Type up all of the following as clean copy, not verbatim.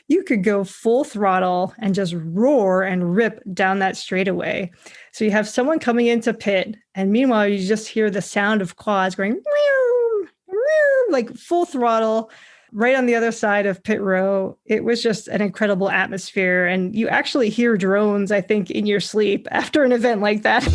you could go full throttle and just roar and rip down that straightaway. So you have someone coming into pit, and meanwhile, you just hear the sound of quads going, meow, meow, like full throttle right on the other side of pit row. It was just an incredible atmosphere. And you actually hear drones, I think, in your sleep after an event like that.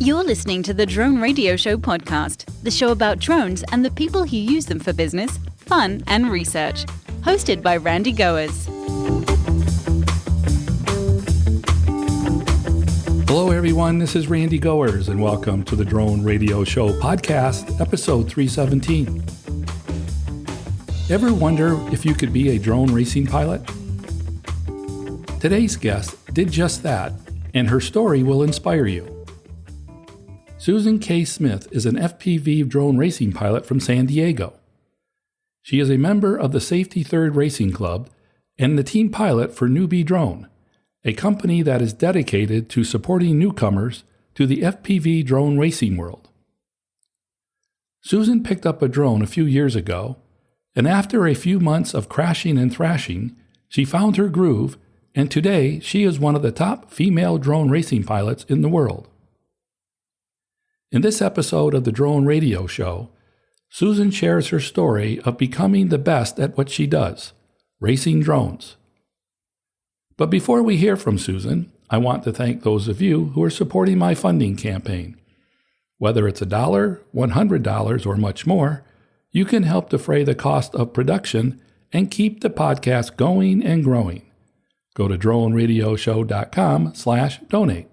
You're listening to the Drone Radio Show podcast, the show about drones and the people who use them for business, fun, and research. Hosted by Randy Goers. Hello, everyone. This is Randy Goers, and welcome to the Drone Radio Show podcast, episode 317. Ever wonder if you could be a drone racing pilot? Today's guest did just that, and her story will inspire you. Susan K. Smith is an FPV drone racing pilot from San Diego. She is a member of the Safety Third Racing Club and the team pilot for NewBeeDrone, a company that is dedicated to supporting newcomers to the FPV drone racing world. Susan picked up a drone a few years ago, and after a few months of crashing and thrashing, she found her groove, and today she is one of the top female drone racing pilots in the world. In this episode of the Drone Radio Show, Susan shares her story of becoming the best at what she does, racing drones. But before we hear from Susan, I want to thank those of you who are supporting my funding campaign. Whether it's $1, $100, or much more, you can help defray the cost of production and keep the podcast going and growing. Go to droneradioshow.com/donate.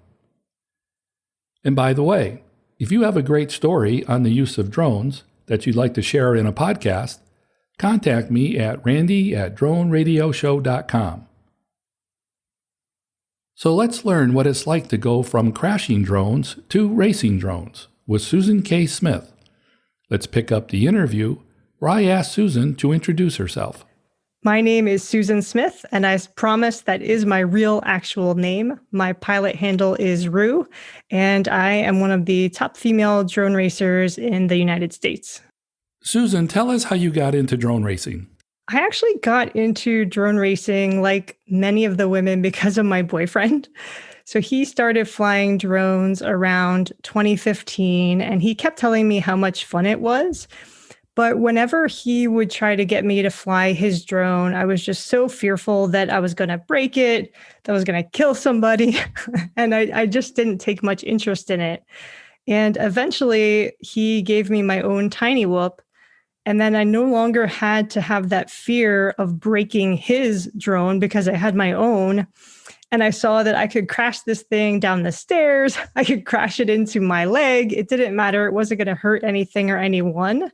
And by the way, if you have a great story on the use of drones that you'd like to share in a podcast, contact me at randy@droneradioshow.com. So let's learn what it's like to go from crashing drones to racing drones with Susan K. Smith. Let's pick up the interview where I asked Susan to introduce herself. My name is Susan Smith, and I promise that is my real actual name. My pilot handle is Rue, and I am one of the top female drone racers in the United States. Susan, tell us how you got into drone racing. I actually got into drone racing like many of the women because of my boyfriend. So he started flying drones around 2015, and he kept telling me how much fun it was. But whenever he would try to get me to fly his drone, I was just so fearful that I was going to break it, that I was going to kill somebody. And I just didn't take much interest in it. And eventually he gave me my own tiny whoop. And then I no longer had to have that fear of breaking his drone because I had my own. And I saw that I could crash this thing down the stairs. I could crash it into my leg. It didn't matter. It wasn't going to hurt anything or anyone.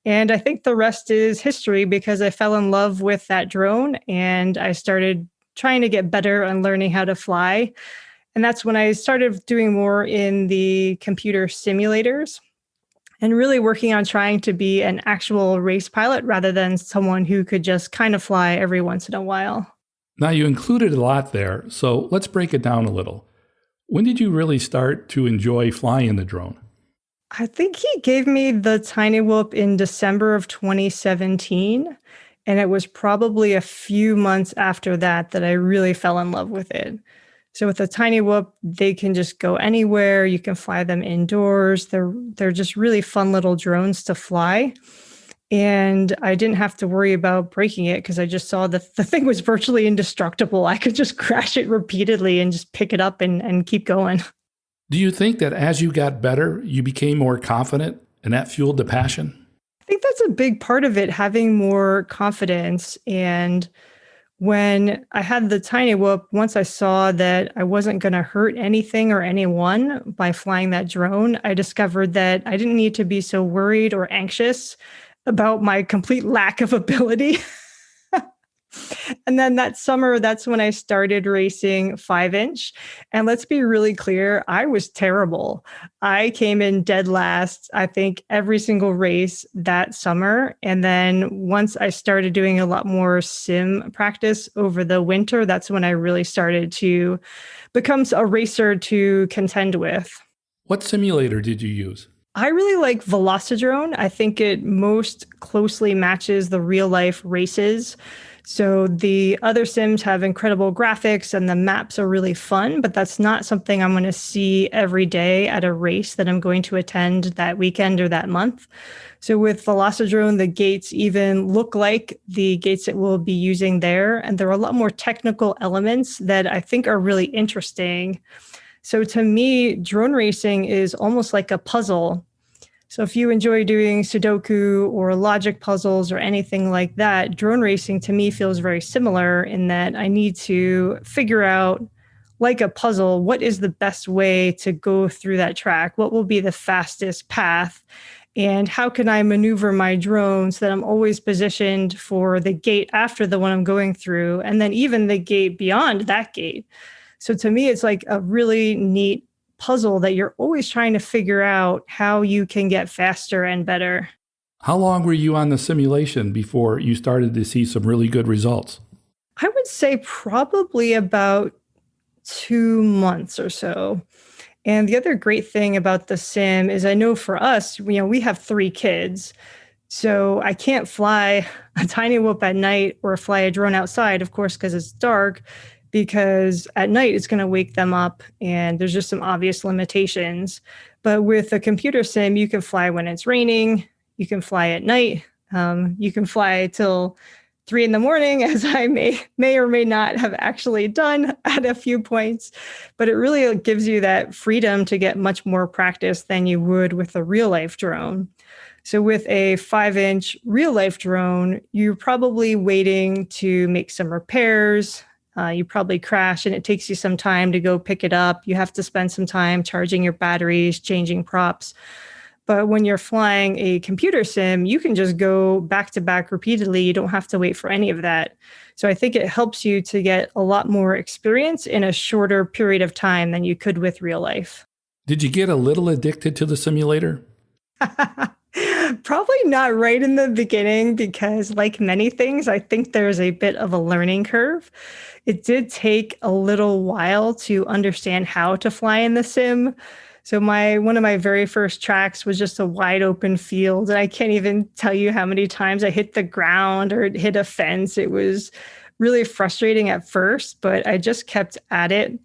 And I think the rest is history because I fell in love with that drone and I started trying to get better and learning how to fly. And that's when I started doing more in the computer simulators and really working on trying to be an actual race pilot rather than someone who could just kind of fly every once in a while. Now, you included a lot there, so let's break it down a little. When did you really start to enjoy flying the drone? I think he gave me the tiny whoop in December of 2017, and it was probably a few months after that that I really fell in love with it. So with the tiny whoop, they can just go anywhere. You can fly them indoors. They're just really fun little drones to fly. And I didn't have to worry about breaking it because I just saw that the thing was virtually indestructible. I could just crash it repeatedly and just pick it up and keep going. Do you think that as you got better, you became more confident and that fueled the passion? I think that's a big part of it, having more confidence. And when I had the tiny whoop, once I saw that I wasn't going to hurt anything or anyone by flying that drone, I discovered that I didn't need to be so worried or anxious about my complete lack of ability. And then that summer, that's when I started racing 5-inch. And let's be really clear, I was terrible. I came in dead last, I think, every single race that summer. And then once I started doing a lot more sim practice over the winter, that's when I really started to become a racer to contend with. What simulator did you use? I really like VelociDrone. I think it most closely matches the real life races. So the other sims have incredible graphics and the maps are really fun, but that's not something I'm going to see every day at a race that I'm going to attend that weekend or that month. So with VelociDrone, the gates even look like the gates that we'll be using there. And there are a lot more technical elements that I think are really interesting. So to me, drone racing is almost like a puzzle. So if you enjoy doing Sudoku or logic puzzles or anything like that, drone racing to me feels very similar in that I need to figure out, like a puzzle, what is the best way to go through that track? What will be the fastest path? And how can I maneuver my drone so that I'm always positioned for the gate after the one I'm going through, and then even the gate beyond that gate? So to me, it's like a really neat puzzle that you're always trying to figure out how you can get faster and better. How long were you on the simulation before you started to see some really good results? I would say probably about 2 months or so. And the other great thing about the sim is I know for us, we have 3 kids. So I can't fly a tiny whoop at night or fly a drone outside, of course, because it's dark, because at night it's going to wake them up and there's just some obvious limitations. But with a computer sim, you can fly when it's raining, you can fly at night, you can fly till 3 a.m, as I may or may not have actually done at a few points. But it really gives you that freedom to get much more practice than you would with a real life drone. So with a 5-inch real life drone, you're probably waiting to make some repairs. You probably crash and it takes you some time to go pick it up. You have to spend some time charging your batteries, changing props. But when you're flying a computer sim, you can just go back to back repeatedly. You don't have to wait for any of that. So I think it helps you to get a lot more experience in a shorter period of time than you could with real life. Did you get a little addicted to the simulator? Probably not right in the beginning because, like many things, I think there's a bit of a learning curve. It did take a little while to understand how to fly in the sim. So one of my very first tracks was just a wide open field. And I can't even tell you how many times I hit the ground or hit a fence. It was really frustrating at first, but I just kept at it.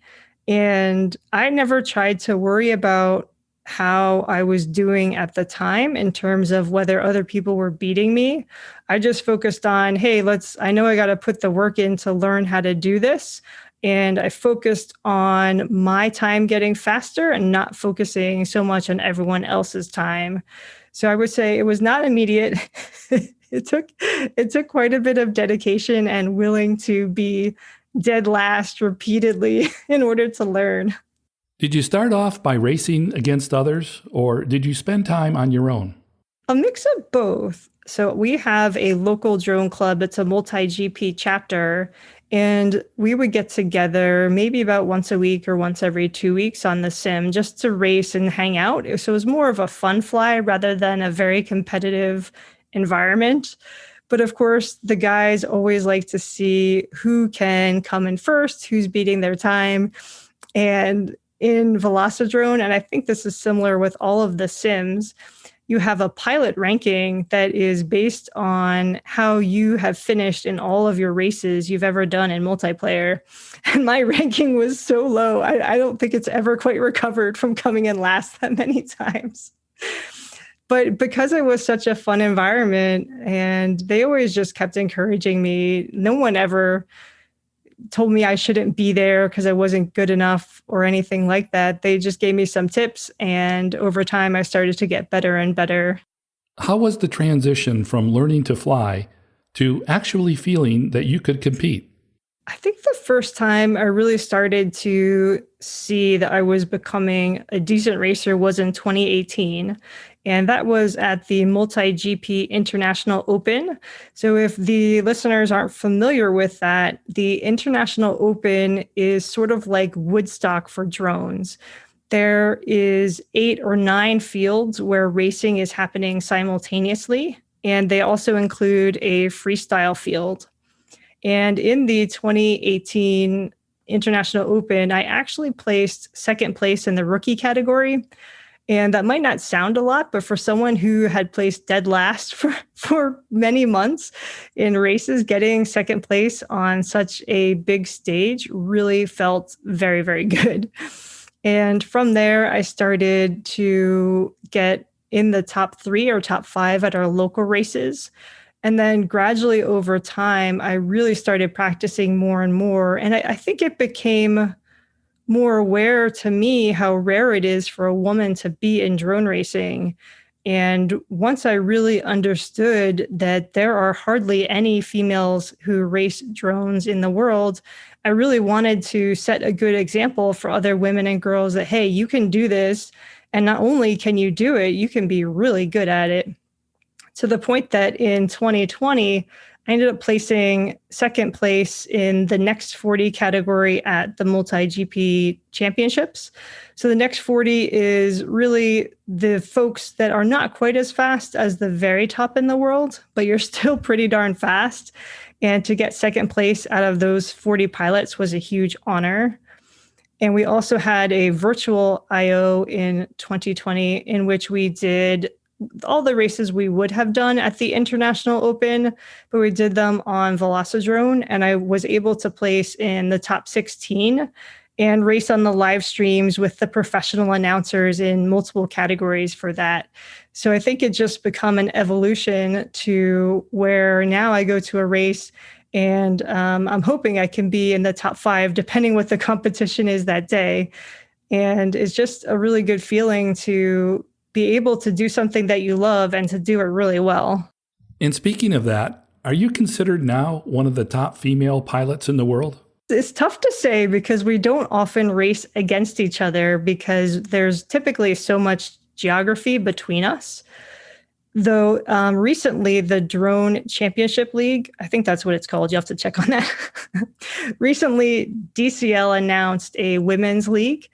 And I never tried to worry about how I was doing at the time in terms of whether other people were beating me. I just focused on, hey, I know I got to put the work in to learn how to do this. And I focused on my time getting faster and not focusing so much on everyone else's time. So I would say it was not immediate. It took quite a bit of dedication and willing to be dead last repeatedly in order to learn. Did you start off by racing against others, or did you spend time on your own? A mix of both. So we have a local drone club. It's a multi-GP chapter. And we would get together maybe about once a week or once every 2 weeks on the sim just to race and hang out. So it was more of a fun fly rather than a very competitive environment. But of course, the guys always like to see who can come in first, who's beating their time. And in VelociDrone, and I think this is similar with all of the sims, you have a pilot ranking that is based on how you have finished in all of your races you've ever done in multiplayer. And my ranking was so low, I don't think it's ever quite recovered from coming in last that many times. But because it was such a fun environment, and they always just kept encouraging me, no one ever told me I shouldn't be there because I wasn't good enough or anything like that. They just gave me some tips, and over time I started to get better and better. How was the transition from learning to fly to actually feeling that you could compete? I think the first time I really started to see that I was becoming a decent racer was in 2018. And that was at the Multi-GP International Open. So if the listeners aren't familiar with that, the International Open is sort of like Woodstock for drones. There is 8 or 9 fields where racing is happening simultaneously. And they also include a freestyle field. And in the 2018 International Open, I actually placed second place in the rookie category. And that might not sound a lot, but for someone who had placed dead last for many months in races, getting second place on such a big stage really felt very, very good. And from there, I started to get in the top 3 or top 5 at our local races. And then gradually over time, I really started practicing more and more. And I think it became more aware to me how rare it is for a woman to be in drone racing. And once I really understood that there are hardly any females who race drones in the world, I really wanted to set a good example for other women and girls that, hey, you can do this. And not only can you do it, you can be really good at it. To the point that in 2020, I ended up placing second place in the next 40 category at the multi-GP championships. So the next 40 is really the folks that are not quite as fast as the very top in the world, but you're still pretty darn fast. And to get second place out of those 40 pilots was a huge honor. And we also had a virtual IO in 2020 in which we did all the races we would have done at the International Open, but we did them on VelociDrone, and I was able to place in the top 16 and race on the live streams with the professional announcers in multiple categories for that. So I think it just become an evolution to where now I go to a race and I'm hoping I can be in the top 5, depending what the competition is that day. And it's just a really good feeling to be able to do something that you love and to do it really well. And speaking of that, are you considered now one of the top female pilots in the world? It's tough to say because we don't often race against each other because there's typically so much geography between us. Though recently the Drone Championship League, I think that's what it's called. You have to check on that. Recently, DCL announced a women's league.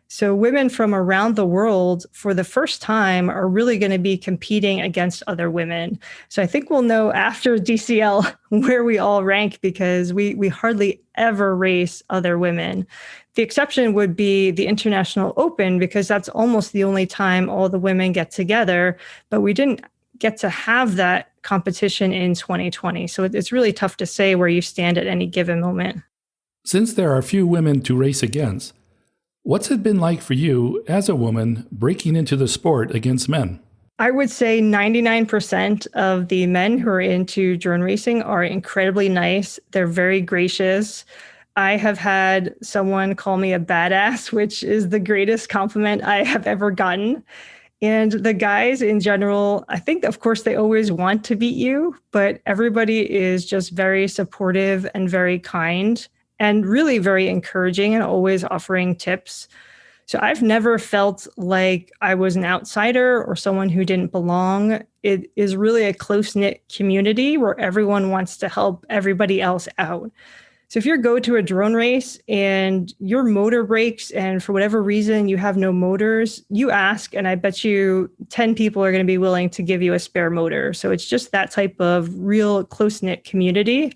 So women from around the world for the first time are really going to be competing against other women. So I think we'll know after DCL where we all rank because we hardly ever race other women. The exception would be the International Open because that's almost the only time all the women get together, but we didn't get to have that competition in 2020. So it's really tough to say where you stand at any given moment. Since there are few women to race against, what's it been like for you as a woman breaking into the sport against men? I would say 99% of the men who are into drone racing are incredibly nice. They're very gracious. I have had someone call me a badass, which is the greatest compliment I have ever gotten. And the guys in general, I think, of course, they always want to beat you, but everybody is just very supportive and very kind and really very encouraging and always offering tips. So I've never felt like I was an outsider or someone who didn't belong. It is really a close-knit community where everyone wants to help everybody else out. So if you go to a drone race and your motor breaks and for whatever reason you have no motors, you ask, and I bet you 10 people are going to be willing to give you a spare motor. So it's just that type of real close-knit community.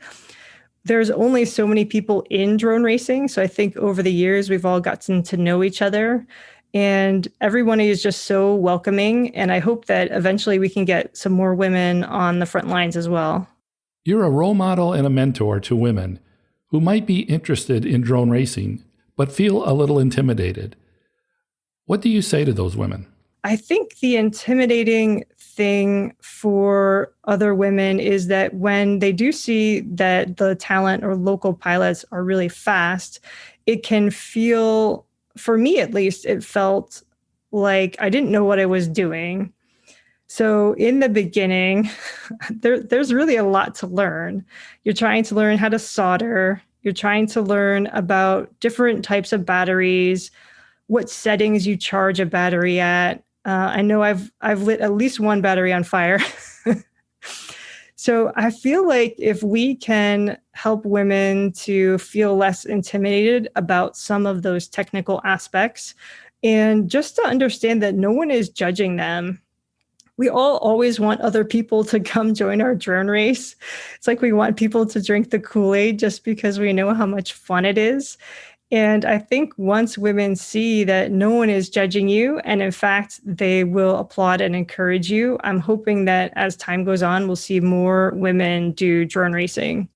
There's only so many people in drone racing. So I think over the years, we've all gotten to know each other and everyone is just so welcoming. And I hope that eventually we can get some more women on the front lines as well. You're a role model and a mentor to women who might be interested in drone racing, but feel a little intimidated. What do you say to those women? I think the intimidating thing for other women is that when they do see that the talent or local pilots are really fast, it can feel, for me at least, it felt like I didn't know what I was doing. So in the beginning, there's really a lot to learn. You're trying to learn how to solder. You're trying to learn about different types of batteries, what settings you charge a battery at. I know I've lit at least one battery on fire. So I feel like if we can help women to feel less intimidated about some of those technical aspects and just to understand that no one is judging them. We all always want other people to come join our drone race. It's like we want people to drink the Kool-Aid just because we know how much fun it is. And I think once women see that no one is judging you, and in fact, they will applaud and encourage you, I'm hoping that as time goes on, we'll see more women do drone racing.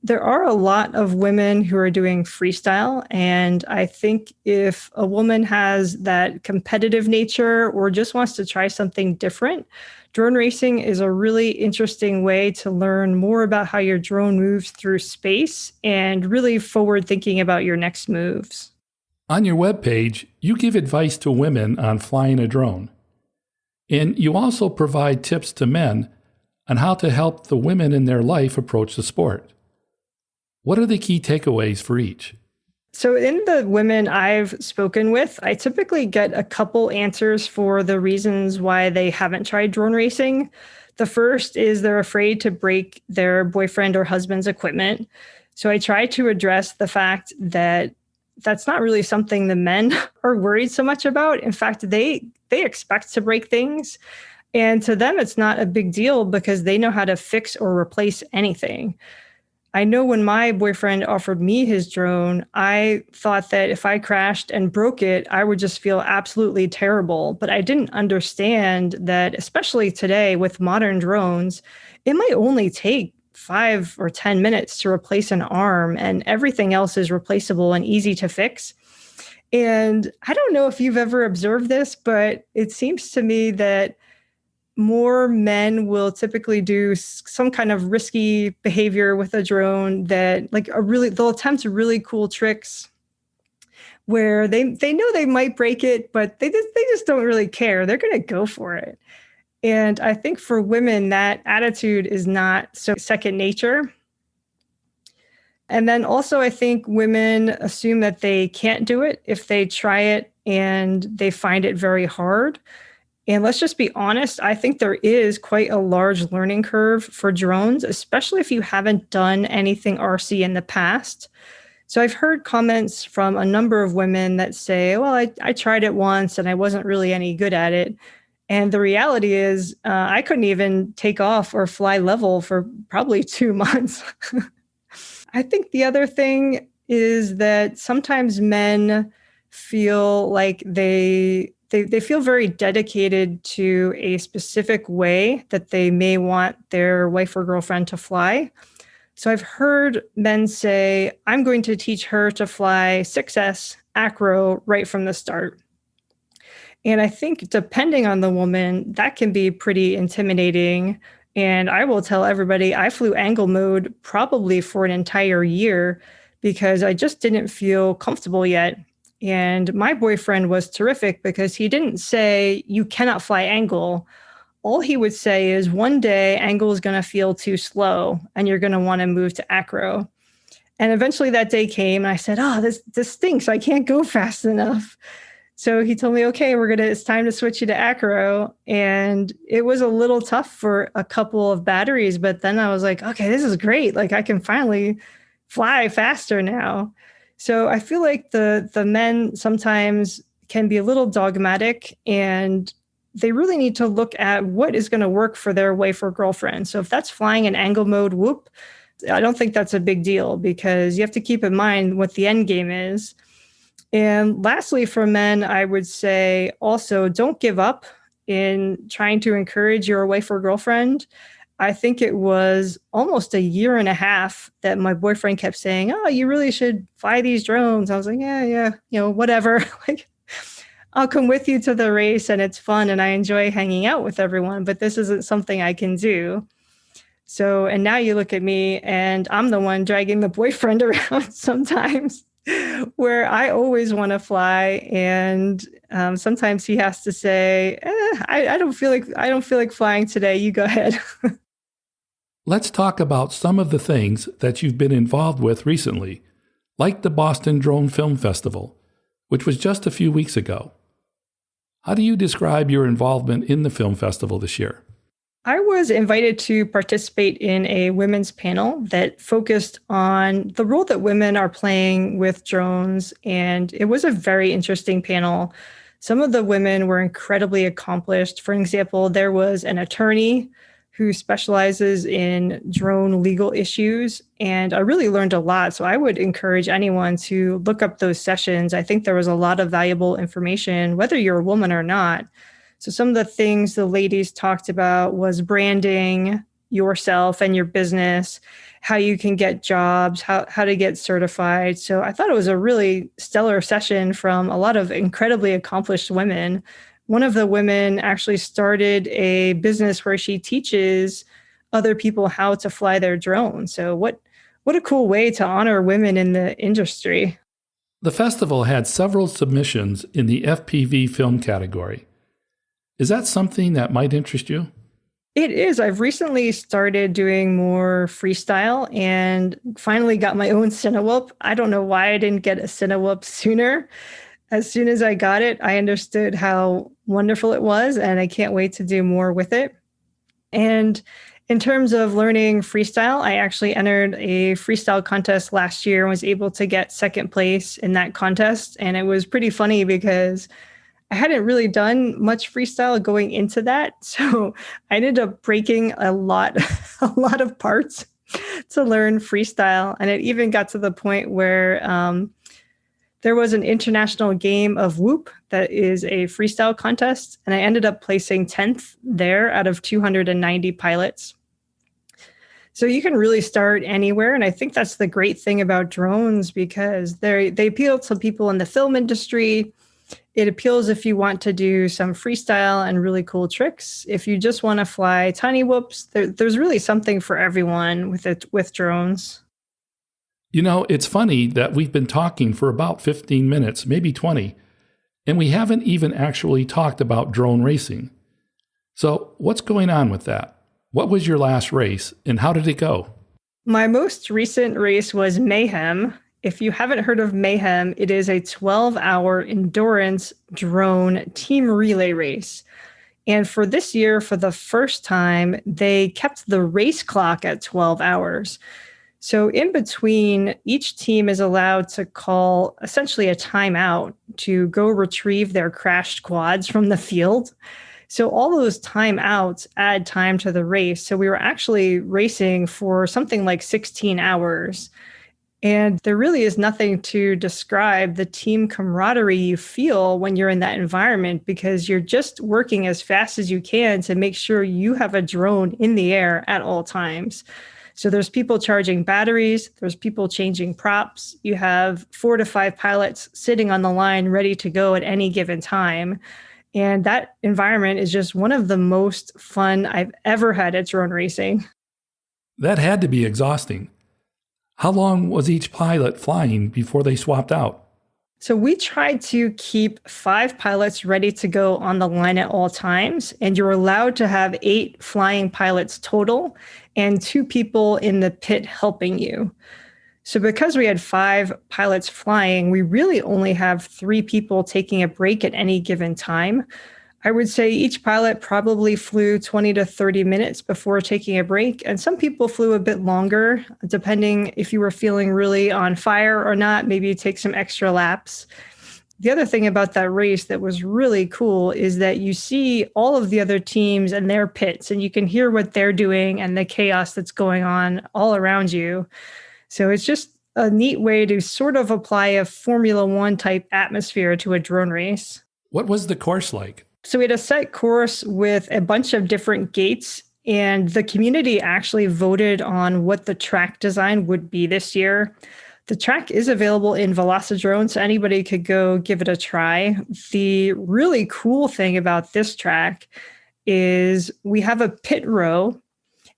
There are a lot of women who are doing freestyle. And I think if a woman has that competitive nature or just wants to try something different, drone racing is a really interesting way to learn more about how your drone moves through space and really forward thinking about your next moves. On your webpage, you give advice to women on flying a drone. And you also provide tips to men on how to help the women in their life approach the sport. What are the key takeaways for each? So in the women I've spoken with, I typically get a couple answers for the reasons why they haven't tried drone racing. The first is they're afraid to break their boyfriend or husband's equipment. So I try to address the fact that that's not really something the men are worried so much about. In fact, they expect to break things. And to them, it's not a big deal because they know how to fix or replace anything. I know when my boyfriend offered me his drone, I thought that if I crashed and broke it, I would just feel absolutely terrible. But I didn't understand that, especially today with modern drones, it might only take 5 or 10 minutes to replace an arm, and everything else is replaceable and easy to fix. And I don't know if you've ever observed this, but it seems to me that more men will typically do some kind of risky behavior with a drone that they'll attempt really cool tricks where they know they might break it, but they just don't really care. They're going to go for it. And I think for women, that attitude is not so second nature. And then also, I think women assume that they can't do it if they try it and they find it very hard. And let's just be honest, I think there is quite a large learning curve for drones, especially if you haven't done anything RC in the past. So I've heard comments from a number of women that say, well, I tried it once and I wasn't really any good at it. And the reality is I couldn't even take off or fly level for probably 2 months. I think the other thing is that sometimes men feel like they feel very dedicated to a specific way that they may want their wife or girlfriend to fly. So I've heard men say, I'm going to teach her to fly 6S acro right from the start. And I think depending on the woman, that can be pretty intimidating. And I will tell everybody I flew angle mode probably for an entire year because I just didn't feel comfortable yet. And my boyfriend was terrific because he didn't say, you cannot fly angle. All he would say is one day angle is going to feel too slow and you're going to want to move to acro. And eventually that day came and I said, oh, this stinks. I can't go fast enough. So he told me, okay, it's time to switch you to acro. And it was a little tough for a couple of batteries, but then I was like, okay, this is great. Like I can finally fly faster now. So I feel like the men sometimes can be a little dogmatic and they really need to look at what is going to work for their wife or girlfriend. So if that's flying in angle mode, whoop, I don't think that's a big deal because you have to keep in mind what the end game is. And lastly, for men, I would say also don't give up in trying to encourage your wife or girlfriend. I think it was almost 1.5 years that my boyfriend kept saying, oh, you really should fly these drones. I was like, yeah, whatever. Like, I'll come with you to the race and it's fun and I enjoy hanging out with everyone, but this isn't something I can do. So, and now you look at me and I'm the one dragging the boyfriend around sometimes where I always want to fly. And sometimes he has to say, I don't feel like flying today. You go ahead. Let's talk about some of the things that you've been involved with recently, like the Boston Drone Film Festival, which was just a few weeks ago. How do you describe your involvement in the film festival this year? I was invited to participate in a women's panel that focused on the role that women are playing with drones, and it was a very interesting panel. Some of the women were incredibly accomplished. For example, there was an attorney who specializes in drone legal issues. And I really learned a lot. So I would encourage anyone to look up those sessions. I think there was a lot of valuable information, whether you're a woman or not. So some of the things the ladies talked about was branding yourself and your business, how you can get jobs, how to get certified. So I thought it was a really stellar session from a lot of incredibly accomplished women. One of the women actually started a business where she teaches other people how to fly their drone. So what a cool way to honor women in the industry. The festival had several submissions in the FPV film category. Is that something that might interest you? It is. I've recently started doing more freestyle and finally got my own Cinewhoop. I don't know why I didn't get a Cinewhoop sooner. As soon as I got it, I understood how wonderful it was, and I can't wait to do more with it. And in terms of learning freestyle, I actually entered a freestyle contest last year and was able to get second place in that contest. And it was pretty funny because I hadn't really done much freestyle going into that. So I ended up breaking a lot of parts to learn freestyle. And it even got to the point where there was an international game of Whoop that is a freestyle contest. And I ended up placing 10th there out of 290 pilots. So you can really start anywhere. And I think that's the great thing about drones, because they appeal to people in the film industry. It appeals if you want to do some freestyle and really cool tricks. If you just want to fly tiny whoops, there's really something for everyone with drones. You know, it's funny that we've been talking for about 15 minutes, maybe 20, and we haven't even actually talked about drone racing. So what's going on with that? What was your last race and how did it go? My most recent race was Mayhem. If you haven't heard of Mayhem, it is a 12-hour endurance drone team relay race. And for this year, for the first time, they kept the race clock at 12 hours. So in between, each team is allowed to call essentially a timeout to go retrieve their crashed quads from the field. So all those timeouts add time to the race. So we were actually racing for something like 16 hours. And there really is nothing to describe the team camaraderie you feel when you're in that environment, because you're just working as fast as you can to make sure you have a drone in the air at all times. So there's people charging batteries, there's people changing props. You have 4 to 5 pilots sitting on the line ready to go at any given time. And that environment is just one of the most fun I've ever had at drone racing. That had to be exhausting. How long was each pilot flying before they swapped out? So we tried to keep 5 pilots ready to go on the line at all times, and you're allowed to have 8 flying pilots total and 2 people in the pit helping you. So because we had 5 pilots flying, we really only have 3 people taking a break at any given time. I would say each pilot probably flew 20 to 30 minutes before taking a break. And some people flew a bit longer, depending if you were feeling really on fire or not. Maybe you take some extra laps. The other thing about that race that was really cool is that you see all of the other teams and their pits, and you can hear what they're doing and the chaos that's going on all around you. So it's just a neat way to sort of apply a Formula One type atmosphere to a drone race. What was the course like? So we had a set course with a bunch of different gates, and the community actually voted on what the track design would be this year. The track is available in Velocidrone, so anybody could go give it a try. The really cool thing about this track is we have a pit row,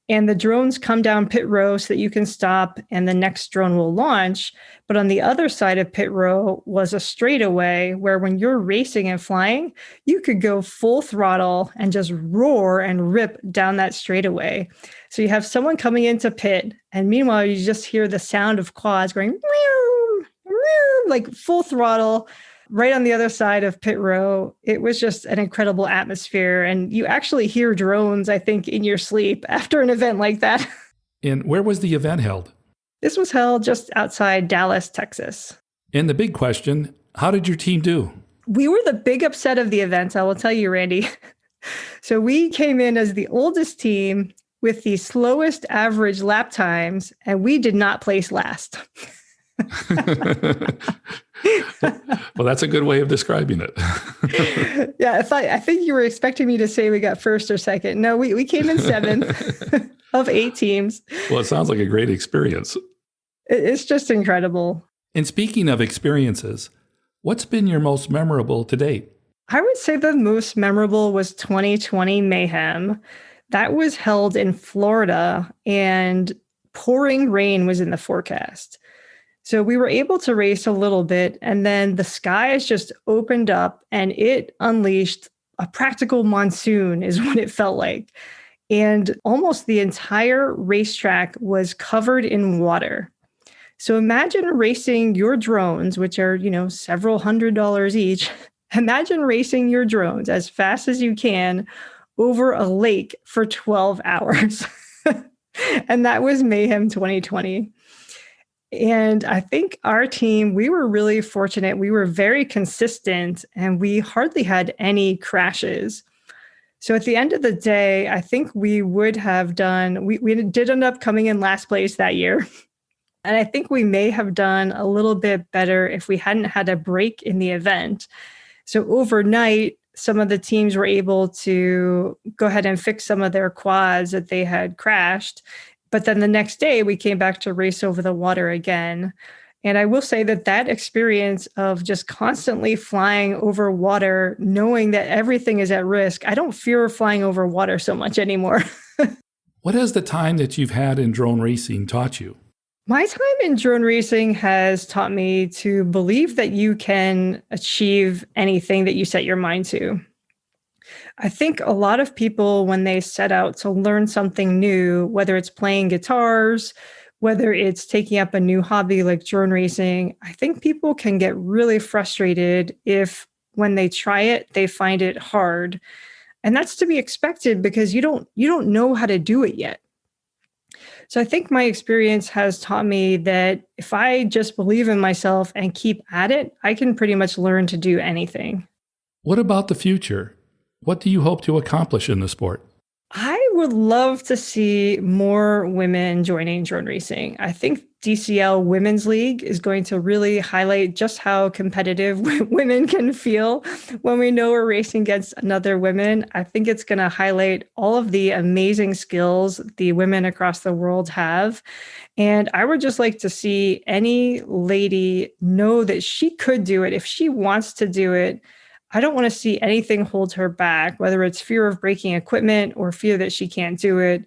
and the drones come down pit row so that you can stop and the next drone will launch. But on the other side of pit row was a straightaway where when you're racing and flying, you could go full throttle and just roar and rip down that straightaway. So you have someone coming into pit, and meanwhile, you just hear the sound of quads going, meow, meow, like full throttle. Right on the other side of pit row. It was just an incredible atmosphere. And you actually hear drones, I think, in your sleep after an event like that. And where was the event held? This was held just outside Dallas, Texas. And the big question, how did your team do? We were the big upset of the event, I will tell you, Randy. So we came in as the oldest team. with the slowest average lap times, and we did not place last. Well, that's a good way of describing it. Yeah, I think you were expecting me to say we got first or second. No, we came in seventh of 8 teams. Well, it sounds like a great experience. It's just incredible. And speaking of experiences, what's been your most memorable to date? I would say the most memorable was 2020 Mayhem. That was held in Florida, and pouring rain was in the forecast. So we were able to race a little bit, and then the skies just opened up and it unleashed a practical monsoon is what it felt like. And almost the entire racetrack was covered in water. So imagine racing your drones, which are, several $100s each. Imagine racing your drones as fast as you can over a lake for 12 hours. And that was Mayhem 2020. And I think our team, we were really fortunate. We were very consistent and we hardly had any crashes. So at the end of the day, I think we would have done, we did end up coming in last place that year. And I think we may have done a little bit better if we hadn't had a break in the event. So overnight, some of the teams were able to go ahead and fix some of their quads that they had crashed. But then the next day, we came back to race over the water again. And I will say that experience of just constantly flying over water, knowing that everything is at risk, I don't fear flying over water so much anymore. What has the time that you've had in drone racing taught you? My time in drone racing has taught me to believe that you can achieve anything that you set your mind to. I think a lot of people, when they set out to learn something new, whether it's playing guitars, whether it's taking up a new hobby like drone racing, I think people can get really frustrated if when they try it, they find it hard. And that's to be expected because you don't know how to do it yet. So I think my experience has taught me that if I just believe in myself and keep at it, I can pretty much learn to do anything. What about the future? What do you hope to accomplish in the sport? I would love to see more women joining drone racing. I think DCL Women's League is going to really highlight just how competitive women can feel when we know we're racing against another women. I think it's going to highlight all of the amazing skills the women across the world have. And I would just like to see any lady know that she could do it if she wants to do it. I don't want to see anything hold her back, whether it's fear of breaking equipment or fear that she can't do it.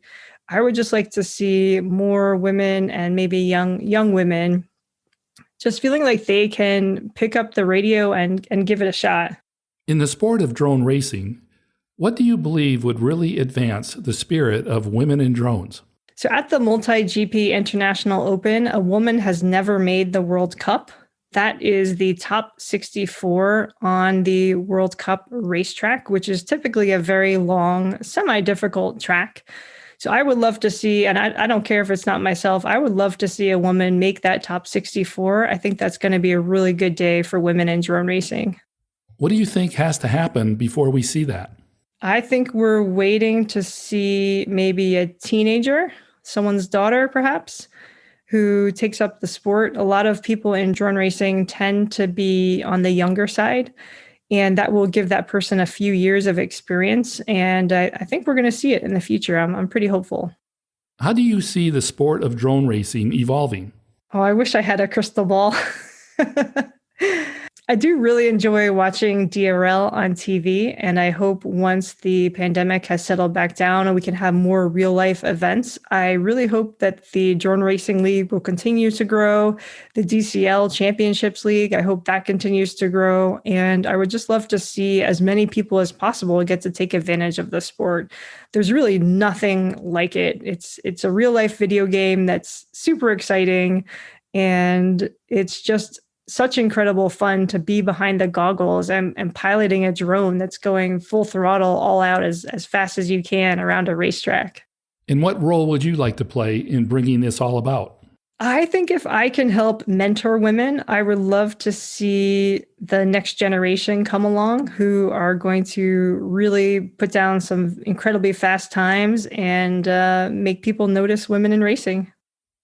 I would just like to see more women and maybe young women just feeling like they can pick up the radio and give it a shot. In the sport of drone racing, what do you believe would really advance the spirit of women in drones? So at the Multi-GP International Open, a woman has never made the World Cup. That is the top 64 on the World Cup racetrack, which is typically a very long, semi-difficult track. So I would love to see, and I don't care if it's not myself, I would love to see a woman make that top 64. I think that's going to be a really good day for women in drone racing. What do you think has to happen before we see that? I think we're waiting to see maybe a teenager, someone's daughter perhaps, who takes up the sport. A lot of people in drone racing tend to be on the younger side, and that will give that person a few years of experience. And I think we're going to see it in the future. I'm pretty hopeful. How do you see the sport of drone racing evolving? Oh, I wish I had a crystal ball. I do really enjoy watching DRL on TV, and I hope once the pandemic has settled back down and we can have more real life events, I really hope that the Drone Racing League will continue to grow. The DCL Championships League, I hope that continues to grow. And I would just love to see as many people as possible get to take advantage of the sport. There's really nothing like it. It's a real life video game that's super exciting, and it's just such incredible fun to be behind the goggles and piloting a drone that's going full throttle all out as fast as you can around a racetrack. And what role would you like to play in bringing this all about? I think if I can help mentor women, I would love to see the next generation come along who are going to really put down some incredibly fast times and make people notice women in racing.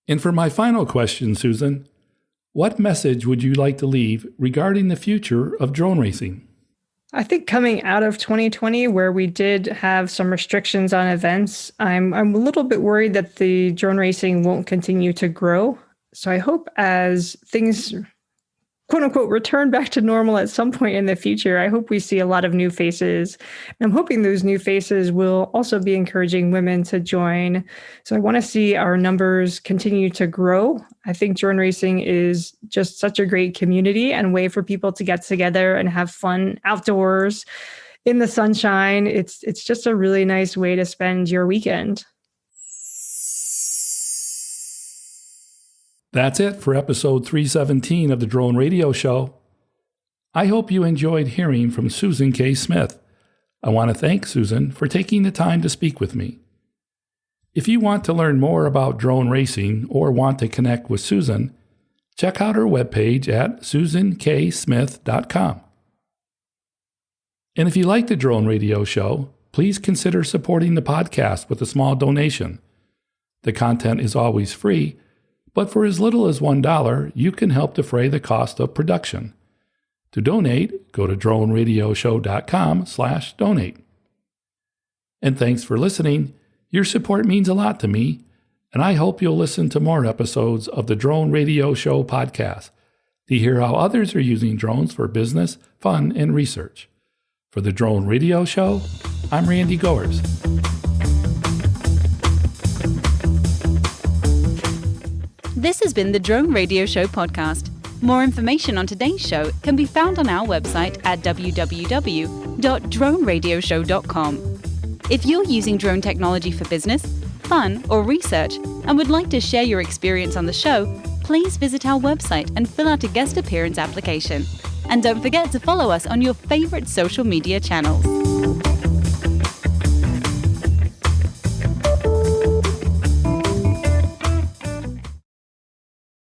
And for my final question, Susan, what message would you like to leave regarding the future of drone racing? I think coming out of 2020, where we did have some restrictions on events, I'm a little bit worried that the drone racing won't continue to grow. So I hope as things, quote unquote, return back to normal at some point in the future, I hope we see a lot of new faces. And I'm hoping those new faces will also be encouraging women to join. So I want to see our numbers continue to grow. I think drone racing is just such a great community and way for people to get together and have fun outdoors in the sunshine. It's just a really nice way to spend your weekend. That's it for episode 317 of the Drone Radio Show. I hope you enjoyed hearing from Susan K. Smith. I want to thank Susan for taking the time to speak with me. If you want to learn more about drone racing or want to connect with Susan, check out her webpage at susanksmith.com. And if you like the Drone Radio Show, please consider supporting the podcast with a small donation. The content is always free, but for as little as $1, you can help defray the cost of production. To donate, go to droneradioshow.com/donate. And thanks for listening. Your support means a lot to me, and I hope you'll listen to more episodes of the Drone Radio Show podcast to hear how others are using drones for business, fun, and research. For the Drone Radio Show, I'm Randy Goers. This has been the Drone Radio Show podcast. More information on today's show can be found on our website at www.droneradioshow.com. If you're using drone technology for business, fun, or research and would like to share your experience on the show, please visit our website and fill out a guest appearance application. And don't forget to follow us on your favorite social media channels.